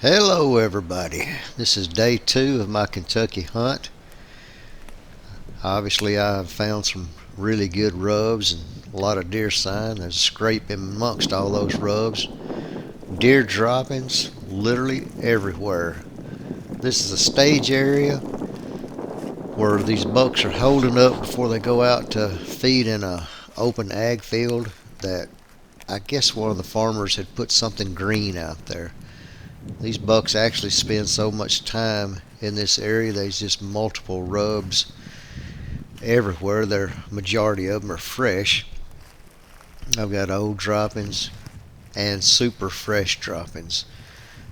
Hello everybody, this is day 2 of my Kentucky hunt. Obviously I've found some really good rubs and a lot of deer sign. There's scrape amongst all those rubs. Deer droppings literally everywhere. This is a stage area where these bucks are holding up before they go out to feed in a open ag field that I guess one of the farmers had put something green out there. These bucks actually spend so much time in this area. There's just multiple rubs everywhere. The majority of them are fresh. I've got old droppings and super fresh droppings.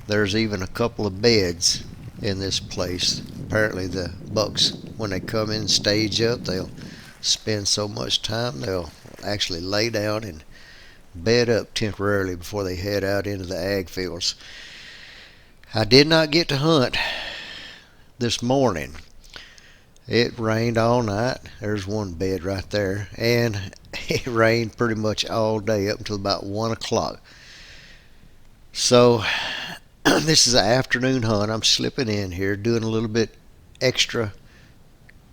There's even a couple of beds in this place. Apparently the bucks, when they come in and stage up, they'll spend so much time they'll actually lay down and bed up temporarily before they head out into the ag fields. I did not get to hunt this morning. It rained all night. There's one bed right there. And it rained pretty much all day up until about 1 o'clock. So this is an afternoon hunt. I'm slipping in here, doing a little bit extra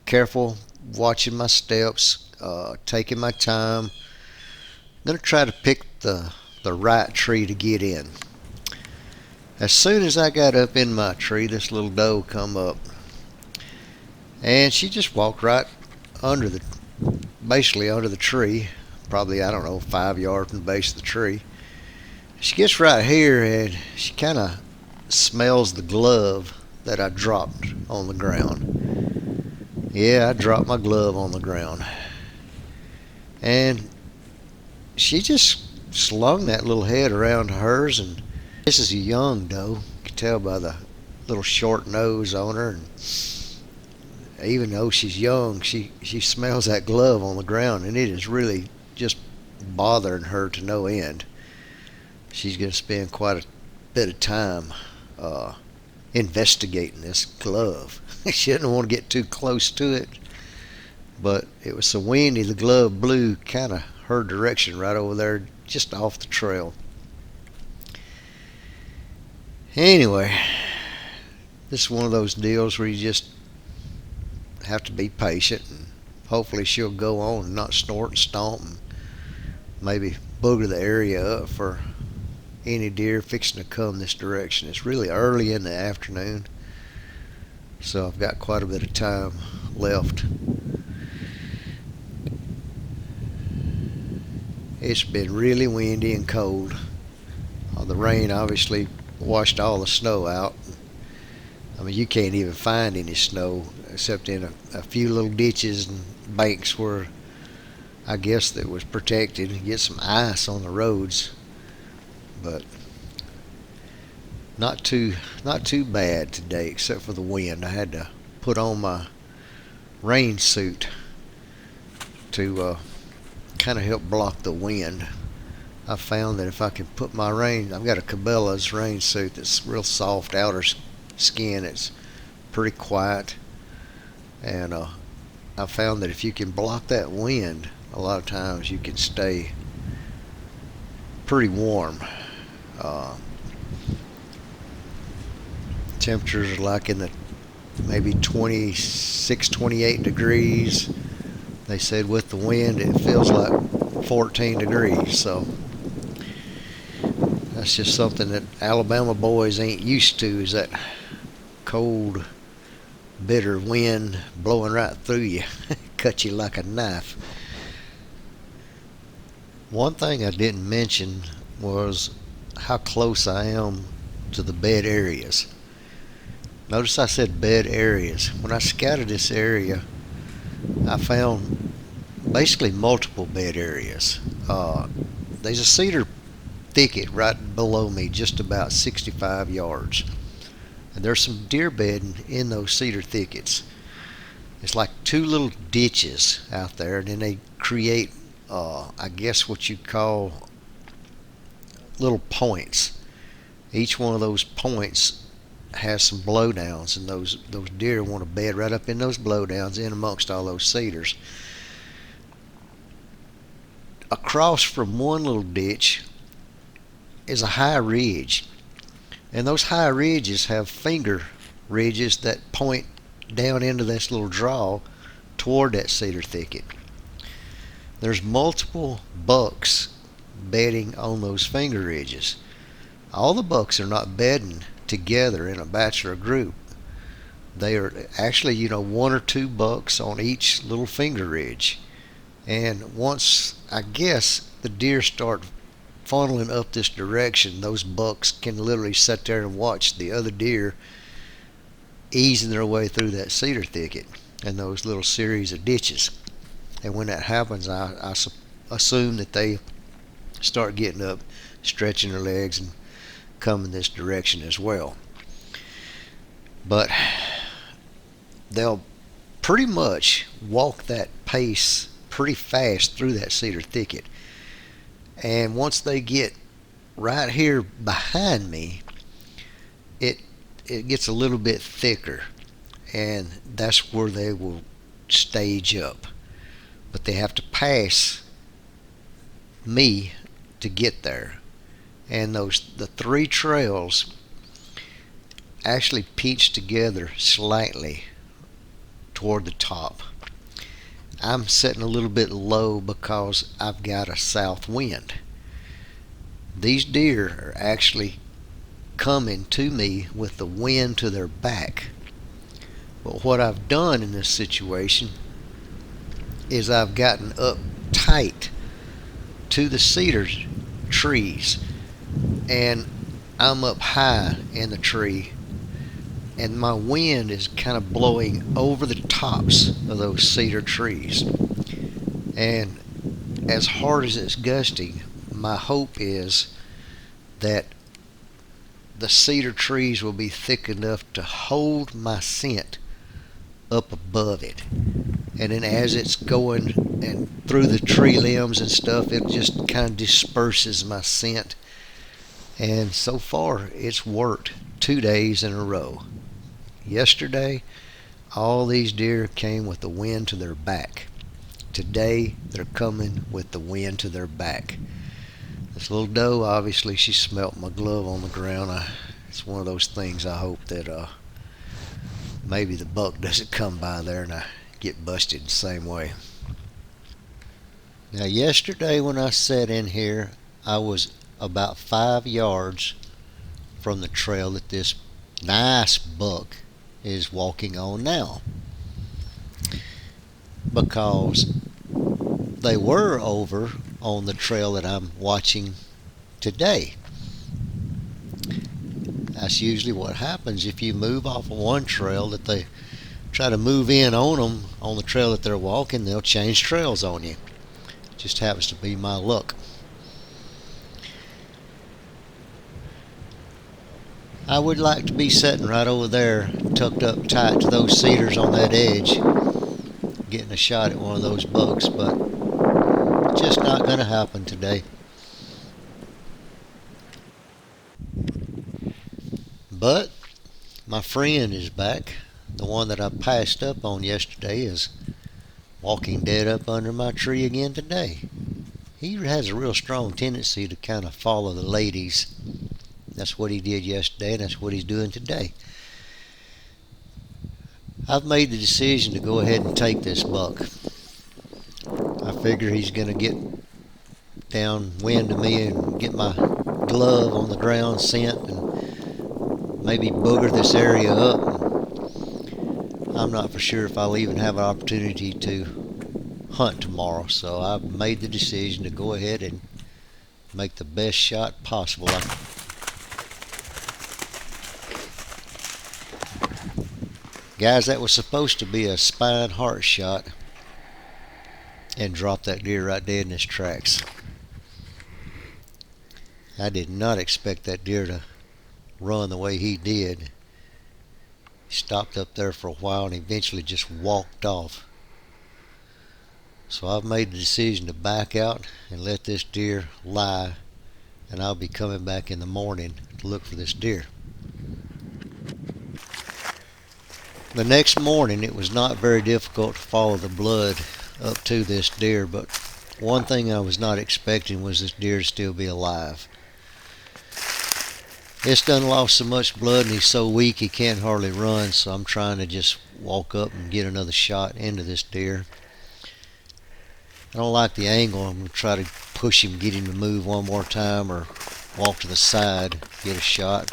careful, watching my steps, taking my time. I'm going to try to pick the right tree to get in. As soon as I got up in my tree, this little doe come up, and she just walked right basically under the tree, probably, I don't know, 5 yards from the base of the tree. She gets right here and she kind of smells the glove that I dropped on the ground. Yeah, I dropped my glove on the ground. And she just slung that little head around hers, and this is a young doe. You can tell by the little short nose on her. And even though she's young, she smells that glove on the ground, and it is really just bothering her to no end. She's going to spend quite a bit of time investigating this glove. She didn't want to get too close to it, but it was so windy, the glove blew kind of her direction right over there, just off the trail. Anyway, this is one of those deals where you just have to be patient, and hopefully she'll go on and not snort and stomp and maybe booger the area up for any deer fixing to come this direction. It's really early in the afternoon, so I've got quite a bit of time left. It's been really windy and cold. The rain obviously washed all the snow out. I mean, you can't even find any snow except in a few little ditches and banks where I guess that was protected, and get some ice on the roads, but not too bad today except for the wind. I had to put on my rain suit to kind of help block the wind. I found that if I can put my I've got a Cabela's rain suit that's real soft outer skin. It's pretty quiet, and I found that if you can block that wind, a lot of times you can stay pretty warm. Temperatures are like in the maybe 26, 28 degrees. They said with the wind it feels like 14 degrees, so that's just something that Alabama boys ain't used to, is that cold, bitter wind blowing right through you. Cut you like a knife. One thing I didn't mention was how close I am to the bed areas. Notice I said bed areas. When I scouted this area, I found basically multiple bed areas. There's a cedar thicket right below me, just about 65 yards. And there's some deer bedding in those cedar thickets. It's like two little ditches out there, and then they create, I guess what you'd call little points. Each one of those points has some blowdowns, and those deer want to bed right up in those blowdowns, in amongst all those cedars. Across from one little ditch is a high ridge, And those high ridges have finger ridges that point down into this little draw toward that cedar thicket. There's multiple bucks bedding on those finger ridges. All the bucks are not bedding together in a bachelor group. They are actually, one or two bucks on each little finger ridge. And once, I guess, the deer start funneling up this direction, those bucks can literally sit there and watch the other deer easing their way through that cedar thicket and those little series of ditches. And when that happens, I assume that they start getting up, stretching their legs, and coming this direction as well. But they'll pretty much walk that pace pretty fast through that cedar thicket. And once they get right here behind me, it gets a little bit thicker, and that's where they will stage up. But they have to pass me to get there. And the three trails actually pinch together slightly toward the top. I'm sitting a little bit low because I've got a south wind. These deer are actually coming to me with the wind to their back. But what I've done in this situation is I've gotten up tight to the cedar trees, and I'm up high in the tree, and my wind is kind of blowing over the tops of those cedar trees. And as hard as it's gusting, my hope is that the cedar trees will be thick enough to hold my scent up above it. And then as it's going and through the tree limbs and stuff, it just kind of disperses my scent. And so far, it's worked 2 days in a row. Yesterday, all these deer came with the wind to their back. Today, they're coming with the wind to their back. This little doe, obviously, she smelt my glove on the ground. It's one of those things I hope that maybe the buck doesn't come by there and I get busted the same way. Now, yesterday when I sat in here, I was about 5 yards from the trail that this nice buck is walking on now, because they were over on the trail that I'm watching today. That's usually what happens if you move off of one trail, that they try to move in on them on the trail that they're walking, they'll change trails on you. It just happens to be my luck. I would like to be sitting right over there, tucked up tight to those cedars on that edge, getting a shot at one of those bucks, but it's just not going to happen today. But my friend is back. The one that I passed up on yesterday is walking dead up under my tree again today. He has a real strong tendency to kind of follow the ladies. That's what he did yesterday, and that's what he's doing today. I've made the decision to go ahead and take this buck. I figure he's going to get downwind of me and get my glove on the ground scent and maybe booger this area up. I'm not for sure if I'll even have an opportunity to hunt tomorrow, so I've made the decision to go ahead and make the best shot possible. Guys, that was supposed to be a spine heart shot, and drop that deer right dead in his tracks. I did not expect that deer to run the way he did. He stopped up there for a while and eventually just walked off. So I've made the decision to back out and let this deer lie, and I'll be coming back in the morning to look for this deer. The next morning, it was not very difficult to follow the blood up to this deer, but one thing I was not expecting was this deer to still be alive. It's done lost so much blood and he's so weak he can't hardly run, so I'm trying to just walk up and get another shot into this deer. I don't like the angle. I'm going to try to push him, get him to move one more time or walk to the side, get a shot.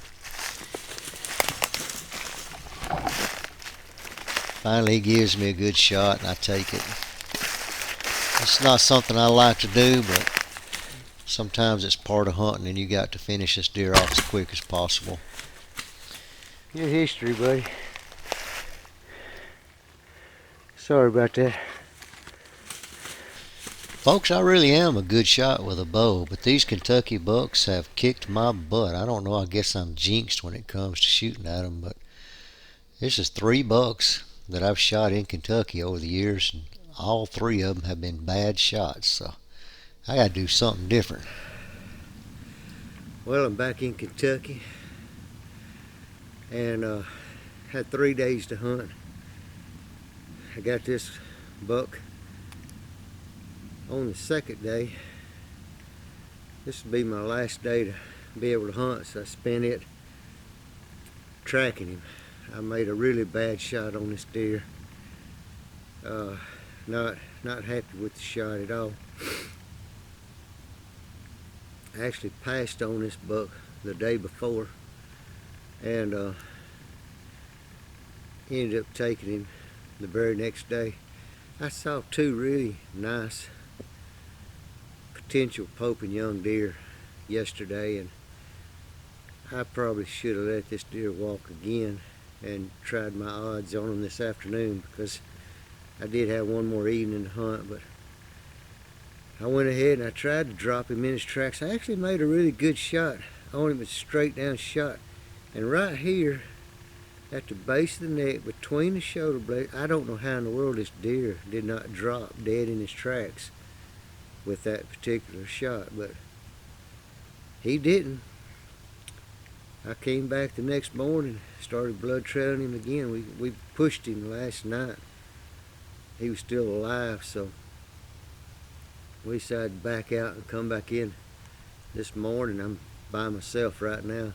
Finally he gives me a good shot and I take it. It's not something I like to do, but sometimes it's part of hunting and you got to finish this deer off as quick as possible. Good history, buddy. Sorry about that. Folks, I really am a good shot with a bow, but these Kentucky bucks have kicked my butt. I don't know, I guess I'm jinxed when it comes to shooting at them, but this is 3 bucks that I've shot in Kentucky over the years, and all 3 of them have been bad shots, so I gotta do something different. Well, I'm back in Kentucky and had 3 days to hunt. I got this buck on the 2nd day. This will be my last day to be able to hunt, so I spent it tracking him. I made a really bad shot on this deer. Not happy with the shot at all. I actually passed on this buck the day before and ended up taking him the very next day. I saw 2 really nice potential Pope and young deer yesterday, and I probably should have let this deer walk again and tried my odds on him this afternoon, because I did have one more evening to hunt, but I went ahead and I tried to drop him in his tracks. I actually made a really good shot on him, a straight down shot, and right here at the base of the neck between the shoulder blades, I don't know how in the world this deer did not drop dead in his tracks with that particular shot, but he didn't. I came back the next morning, started blood trailing him again. We pushed him last night. He was still alive, so we decided to back out and come back in this morning. I'm by myself right now.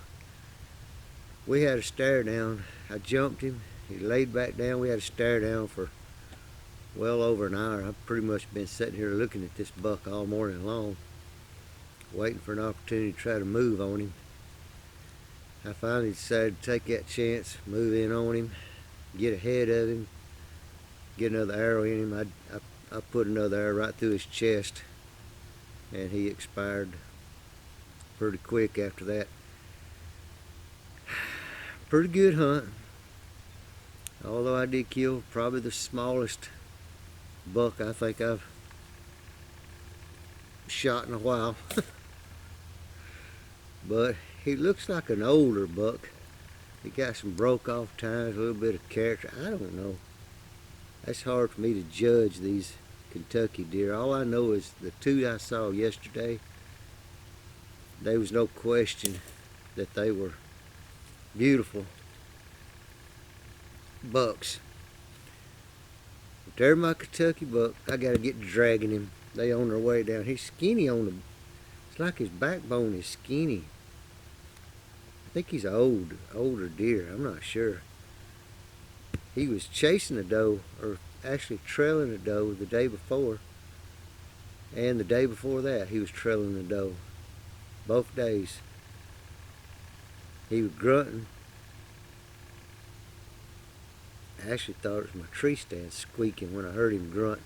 We had a stare down. I jumped him, he laid back down. We had a stare down for well over an hour. I've pretty much been sitting here looking at this buck all morning long, waiting for an opportunity to try to move on him. I finally decided to take that chance, move in on him, get ahead of him, get another arrow in him. I put another arrow right through his chest, and he expired pretty quick after that. Pretty good hunt, although I did kill probably the smallest buck I think I've shot in a while. But he looks like an older buck. He got some broke off tines, a little bit of character. I don't know. That's hard for me to judge these Kentucky deer. All I know is the 2 I saw yesterday, there was no question that they were beautiful bucks. If they're my Kentucky buck, I gotta get to dragging him. They on their way down. He's skinny on them. It's like his backbone is skinny. I think he's an older deer. I'm not sure. He was chasing a doe, or actually trailing a doe the day before, and the day before that he was trailing a doe. Both days he was grunting. I actually thought it was my tree stand squeaking when I heard him grunt.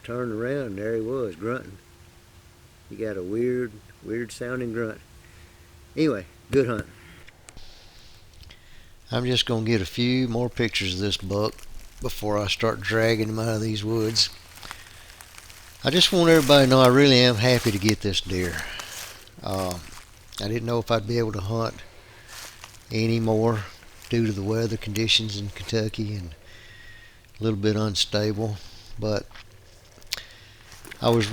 Turned around and there he was grunting. He got a weird sounding grunt. Anyway, good hunt. I'm just going to get a few more pictures of this buck before I start dragging him out of these woods. I just want everybody to know I really am happy to get this deer. I didn't know if I'd be able to hunt anymore due to the weather conditions in Kentucky and a little bit unstable, but I was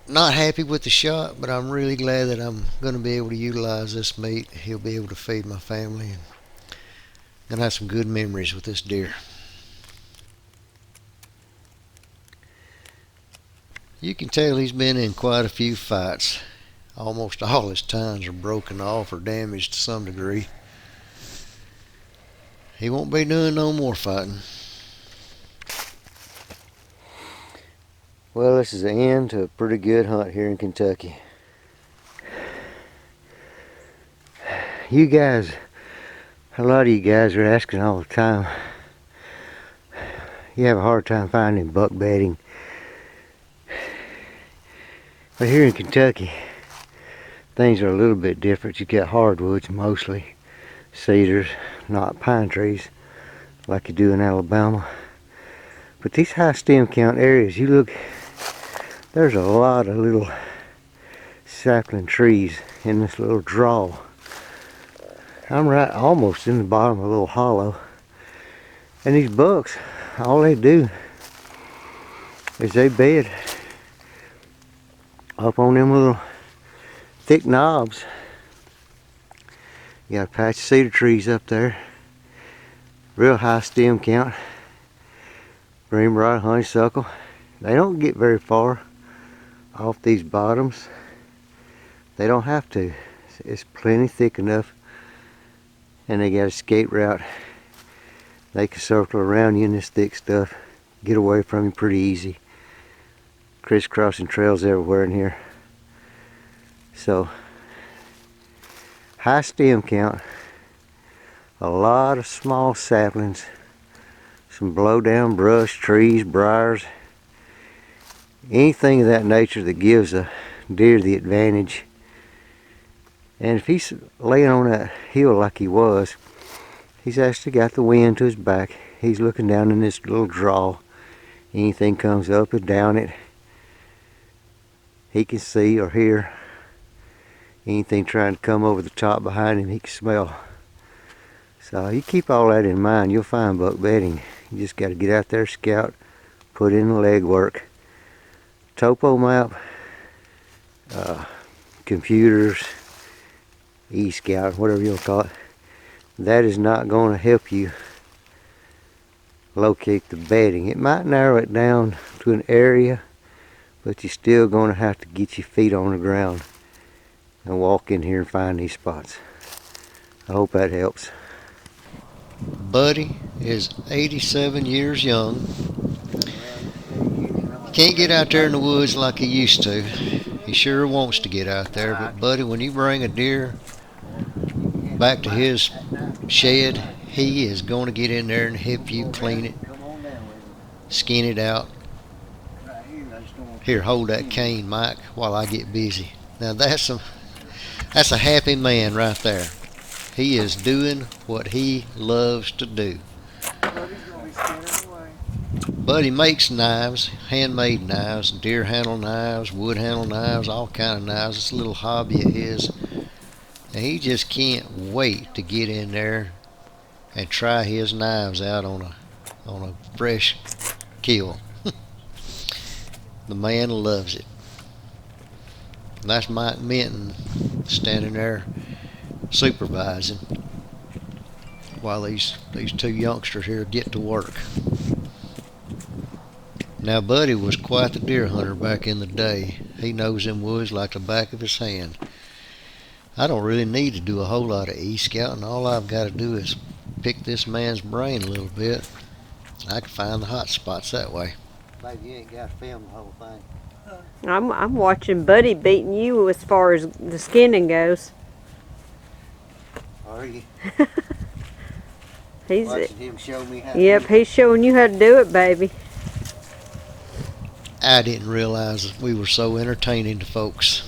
not happy with the shot, but I'm really glad that I'm going to be able to utilize this meat. He'll be able to feed my family, and gonna have some good memories with this deer. You can tell he's been in quite a few fights. almost all his tines are broken off or damaged to some degree. He won't be doing no more fighting. Well, this is the end to a pretty good hunt here in Kentucky. You guys, a lot of you guys are asking all the time. You have a hard time finding buck bedding. But here in Kentucky, things are a little bit different. You got hardwoods mostly, cedars, not pine trees like you do in Alabama. But these high stem count areas, you look, there's a lot of little sapling trees in this little draw. I'm right almost in the bottom of a little hollow. And these bucks, all they do is they bed up on them little thick knobs. You got a patch of cedar trees up there. Real high stem count. Greenbrier, honeysuckle. They don't get very far off these bottoms. They don't have to. It's plenty thick enough. And they got a skate route. They can circle around you in this thick stuff. Get away from you pretty easy. Crisscrossing trails everywhere in here. So, high stem count. A lot of small saplings. Some blow down brush, trees, briars. Anything of that nature that gives a deer the advantage. And if he's laying on that hill like he was, he's actually got the wind to his back. He's looking down in this little draw. Anything comes up and down it, he can see or hear. Anything trying to come over the top behind him, he can smell. So you keep all that in mind, you'll find buck bedding. You just got to get out there, scout, put in the legwork. Topo map, computers, e-scout, whatever you'll call it. That is not going to help you locate the bedding. It might narrow it down to an area, but you're still going to have to get your feet on the ground and walk in here and find these spots. I hope that helps. Buddy is 87 years young. He can't get out there in the woods like he used to. He sure wants to get out there, but Buddy, when you bring a deer back to his shed, he is going to get in there and help you clean it, skin it out. Here, hold that cane, Mike, while I get busy. Now that's a happy man right there. He is doing what he loves to do. Buddy makes knives, handmade knives, deer handle knives, wood handle knives, all kind of knives. It's a little hobby of his. And he just can't wait to get in there and try his knives out on a fresh kill. The man loves it. And that's Mike Minton standing there supervising while these two youngsters here get to work. Now Buddy was quite the deer hunter back in the day. He knows them woods like the back of his hand. I don't really need to do a whole lot of e-scouting. All I've got to do is pick this man's brain a little bit. I can find the hot spots that way. Baby, you ain't got to film the whole thing. I'm watching Buddy beating you as far as the skinning goes. Are you? He's watching him show me how to Yep, he's showing you how to do it, baby. I didn't realize we were so entertaining to folks.